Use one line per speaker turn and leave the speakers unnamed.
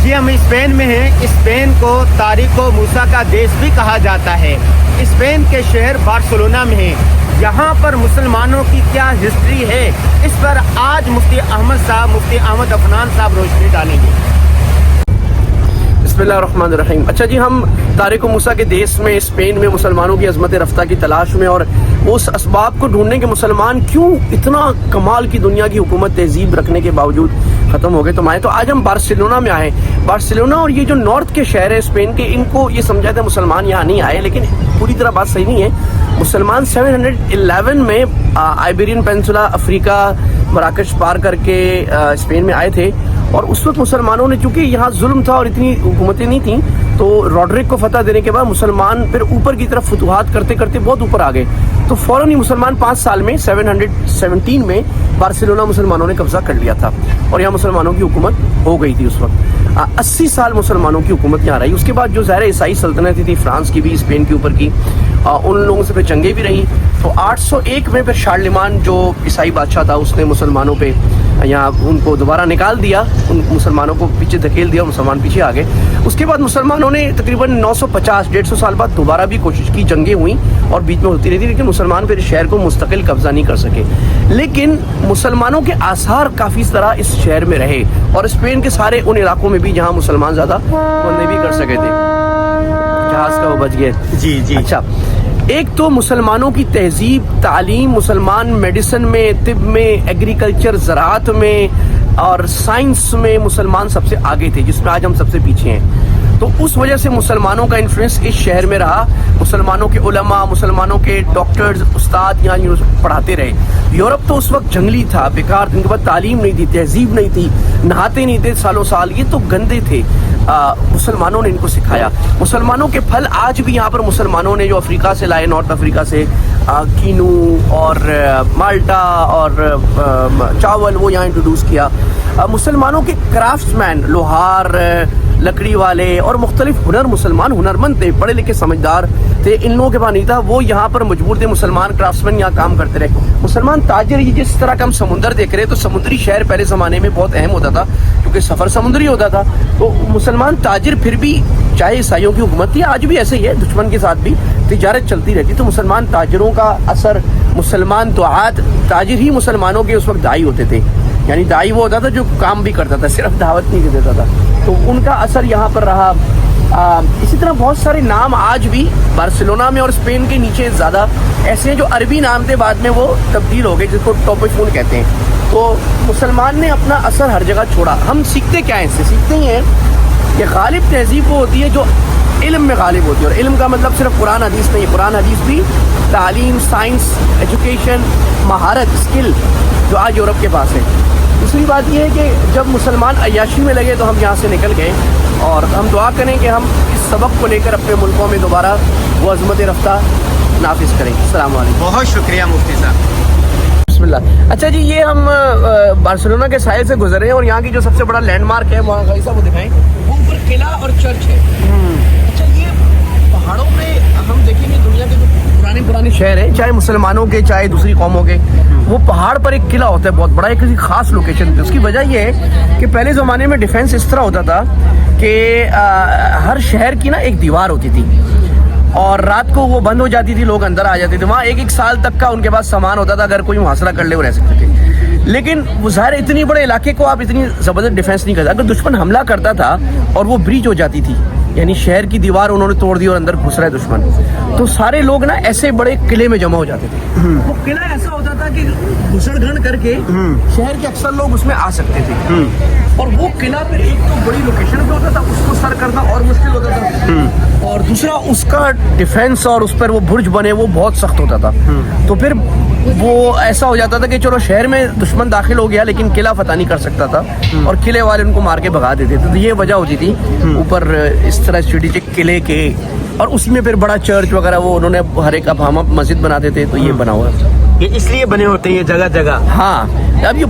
جی ہم اسپین میں ہیں. اسپین کو تاریخ و موسیٰ کا دیش بھی کہا جاتا ہے. اسپین کے شہر بارسلونا میں ہے. یہاں پر مسلمانوں کی کیا ہسٹری ہے اس پر آج مفتی احمد عفنان صاحب روشنی ڈالیں گے.
بسم اللہ الرحمن الرحیم. اچھا جی، ہم تاریخ و موسیٰ کے دیش میں اسپین میں مسلمانوں کی عظمت رفتہ کی تلاش میں اور اس اسباب کو ڈھونڈنے کے مسلمان کیوں اتنا کمال کی دنیا کی حکومت تہذیب رکھنے کے باوجود ختم ہو گئے تو آج ہم بارسلونا میں آئے. بارسلونا اور یہ جو نارتھ کے شہر ہیں اسپین کے، ان کو یہ سمجھا تھا مسلمان یہاں نہیں آئے، لیکن پوری طرح بات صحیح نہیں ہے. مسلمان 711 میں آئیبیرین پینسولا افریقہ مراکش پار کر کے اسپین میں آئے تھے، اور اس وقت مسلمانوں نے، چونکہ یہاں ظلم تھا اور اتنی حکومتیں نہیں تھیں، تو روڈرک کو فتح دینے کے بعد مسلمان پھر اوپر کی طرف فتوحات کرتے کرتے بہت اوپر آ گئے. تو فوراً ہی مسلمان 5 سال میں 717 میں بارسلونا مسلمانوں نے قبضہ کر لیا تھا، اور یہاں مسلمانوں کی حکومت ہو گئی تھی. اس وقت 80 سال مسلمانوں کی حکومت یہاں رہی. اس کے بعد جو ظاہر عیسائی سلطنتیں تھی، فرانس کی بھی، اسپین کے اوپر کی، ان لوگوں سے پھر جنگیں بھی رہیں. تو 801 میں پھر شارلمان جو عیسائی بادشاہ تھا، اس نے مسلمانوں پہ یہاں ان کو دوبارہ نکال دیا، ان مسلمانوں کو پیچھے دھکیل دیا اور مسلمان پیچھے آ گئے. اس کے بعد مسلمانوں نے تقریباً 950-150 سال بعد دوبارہ بھی کوشش کی، جنگیں ہوئیں اور بیچ میں ہوتی رہتی، لیکن مسلمان پھر شہر کو مستقل قبضہ نہیں کر سکے. لیکن مسلمانوں کے آثار کافی طرح اس شہر میں رہے، اور اسپین کے سارے ان علاقوں میں بھی جہاں مسلمان زیادہ نہیں بھی کر سکے تھے. جہاز کا وہ بچ گئے.
جی
اچھا، ایک تو مسلمانوں کی تہذیب، تعلیم، مسلمان میڈیسن میں، طب میں، ایگریکلچر، زراعت میں اور سائنس میں مسلمان سب سے آگے تھے، جس میں آج ہم سب سے پیچھے ہیں. تو اس وجہ سے مسلمانوں کا انفلوئنس اس شہر میں رہا. مسلمانوں کے علماء، مسلمانوں کے ڈاکٹرز، استاد یہاں پڑھاتے رہے. یورپ تو اس وقت جنگلی تھا، بیکار تھا، ان کے بعد تعلیم نہیں تھی، تہذیب نہیں تھی، نہاتے نہیں تھے سالوں سال، یہ تو گندے تھے. مسلمانوں نے ان کو سکھایا. مسلمانوں کے پھل آج بھی یہاں پر مسلمانوں نے جو افریقہ سے لائے، نارتھ افریقہ سے، کینو اور مالٹا اور چاول، وہ یہاں انٹروڈیوس کیا. مسلمانوں کے کرافٹس مین، لوہار، لکڑی والے اور مختلف مسلمان ہنرمند تھے، پڑھے لکھے سمجھدار تھے. ان لوگوں کے پاس نہیں تھا، وہ یہاں پر مجبور تھے. مسلمان کرافٹس مین یہاں کام کرتے رہے. مسلمان تاجر، یہ جس طرح کا ہم سمندر دیکھ رہے ہیں، تو سمندری شہر پہلے زمانے میں بہت اہم ہوتا تھا، کیونکہ سفر سمندری ہوتا تھا. تو مسلمان تاجر پھر بھی، چاہے عیسائیوں کی حکومت تھی، آج بھی ایسے ہی ہے، دشمن کے ساتھ بھی تجارت چلتی رہتی. تو مسلمان تاجروں کا اثر، مسلمان دعات، تاجر ہی مسلمانوں کے اس وقت داعی ہوتے تھے. یعنی داعی وہ ہوتا تھا جو کام بھی کرتا تھا، صرف دعوت نہیں دیتا تھا. تو ان کا اثر یہاں پر رہا. اسی طرح بہت سارے نام آج بھی بارسلونا میں اور اسپین کے نیچے زیادہ ایسے ہیں جو عربی نام تھے، بعد میں وہ تبدیل ہو گئے، جس کو ٹوپیفون کہتے ہیں. تو مسلمان نے اپنا اثر ہر جگہ چھوڑا. ہم سیکھتے کیا ہیں اس سے؟ سیکھتے ہی ہیں کہ غالب تہذیب وہ ہوتی ہے جو علم میں غالب ہوتی ہے. اور علم کا مطلب صرف قرآن حدیث نہیں، قرآن حدیث بھی تعلیم، سائنس، ایجوکیشن، مہارت، اسکل، جو آج یورپ کے پاس ہے. دوسری بات یہ ہے کہ جب مسلمان عیاشی میں لگے تو ہم یہاں سے نکل گئے، اور ہم دعا کریں کہ ہم اس سبق کو لے کر اپنے ملکوں میں دوبارہ وہ عظمت رفتہ نافذ کریں. السلام علیکم.
بہت شکریہ مفتی صاحب.
بسم اللہ. اچھا جی، یہ ہم بارسلونا کے ساحل سے گزرے ہیں، اور یہاں کی جو سب سے بڑا لینڈ مارک ہے، وہاں کا صاحب وہ دکھائیں، وہ اوپر قلعہ اور چرچ ہے. اچھا، یہ پہاڑوں پہ ہم دیکھیں گے دنیا کے جو پرانے شہر ہیں، چاہے مسلمانوں کے چاہے دوسری قوموں کے، وہ پہاڑ پر ایک قلعہ ہوتا ہے بہت بڑا، ایک کسی خاص لوکیشن پہ. اس کی وجہ یہ ہے کہ پہلے زمانے میں ڈیفینس اس طرح ہوتا تھا کہ ہر شہر کی نا ایک دیوار ہوتی تھی، اور رات کو وہ بند ہو جاتی تھی، لوگ اندر آ جاتے تھے. وہاں 1 سال تک کا ان کے پاس سامان ہوتا تھا، اگر کوئی محاصرہ کر لے وہ رہ سکتے تھے. لیکن وہ ظاہر اتنی بڑے علاقے کو آپ اتنی زبردست ڈیفینس نہیں کرتے. اگر دشمن حملہ کرتا تھا اور وہ بریچ ہو جاتی تھی، یعنی شہر کی دیوار انہوں نے توڑ دی اور اندر گھس رہا ہے دشمن، تو سارے لوگ نا ایسے بڑے قلعے میں جمع ہو جاتے تھے. وہ قلعہ ایسا ہوتا تھا کہ گھسڑ گھن کر کے شہر کے اکثر لوگ اس میں آ سکتے تھے. اور وہ قلعہ پھر ایک تو بڑی لوکیشن پہ ہوتا تھا، اس کو سر کرنا اور مشکل ہوتا تھا، اور دوسرا اس کا ڈیفینس اور اس پر وہ برج بنے وہ بہت سخت ہوتا تھا. تو پھر وہ ایسا ہو جاتا تھا کہ چلو شہر میں دشمن داخل ہو گیا، لیکن قلعہ فتح نہیں کر سکتا تھا، اور قلعے والے ان کو مار کے بھگا دیتے تھے. تو یہ وجہ ہوتی تھی اوپر اس طرح اسٹریٹجک قلعے کے، اور اسی میں پھر بڑا چرچ وغیرہ وہ انہوں نے ہر ایک اب ہم مسجد بناتے تھے. تو یہ بنا ہوا
یہ اس لیے بنے ہوتے ہیں یہ جگہ جگہ.
ہاں. اب یہ